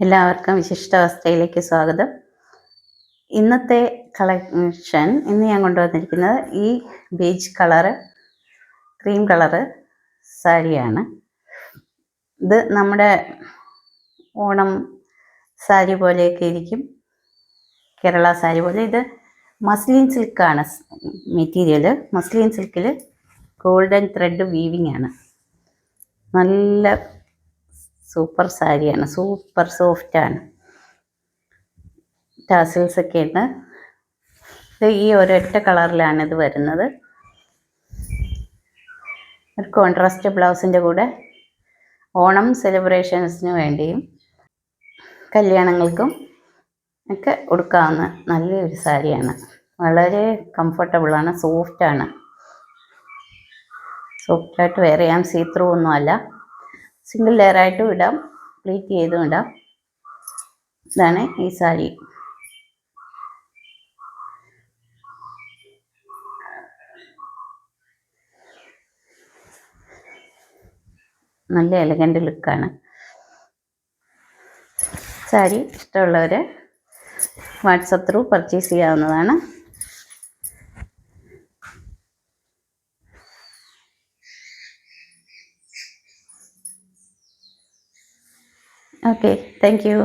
എല്ലാവർക്കും വിശിഷ്ടാവസ്ഥയിലേക്ക് സ്വാഗതം. ഇന്നത്തെ കളക്ഷൻ ഞാൻ കൊണ്ടുവന്നിരിക്കുന്നത് ഈ ബീച്ച് കളറ് ക്രീം കളറ് സാരിയാണ്. ഇത് നമ്മുടെ ഓണം സാരി പോലെയൊക്കെ ഇരിക്കും, കേരള സാരി പോലെ. ഇത് മസ്ലിൻ സിൽക്കാണ് മെറ്റീരിയൽ. മസ്ലിൻ സിൽക്കിൽ ഗോൾഡൻ ത്രെഡ് വീവിങ് ആണ്. നല്ല സൂപ്പർ സാരിയാണ്, സൂപ്പർ സോഫ്റ്റാണ്. ടാസിൽസ് ഒക്കെ ഉണ്ട്. ഇത് ഈ ഒരൊറ്റ കളറിലാണ് ഇത് വരുന്നത്. ഒരു കോൺട്രാസ്റ്റ് ബ്ലൗസിൻ്റെ കൂടെ ഓണം സെലിബ്രേഷൻസിന് വേണ്ടിയും കല്യാണങ്ങൾക്കും ഒക്കെ ഉടുക്കാവുന്ന നല്ലൊരു സാരിയാണ്. വളരെ കംഫർട്ടബിളാണ്, സോഫ്റ്റാണ്. സോഫ്റ്റായിട്ട് വെയർ ചെയ്യാം. സീ ത്രൂ ഒന്നുമല്ല. സിംഗിൾ ലെയറായിട്ടും ഇടാം, പ്ലീറ്റ് ചെയ്തും ഇടാം. ഇതാണ് ഈ സാരി. നല്ല എലഗൻ്റ് ലുക്കാണ്. സാരി ഇഷ്ടമുള്ളവർ വാട്സപ്പ് ത്രൂ പർച്ചേസ് ചെയ്യാവുന്നതാണ്. Okay, thank you.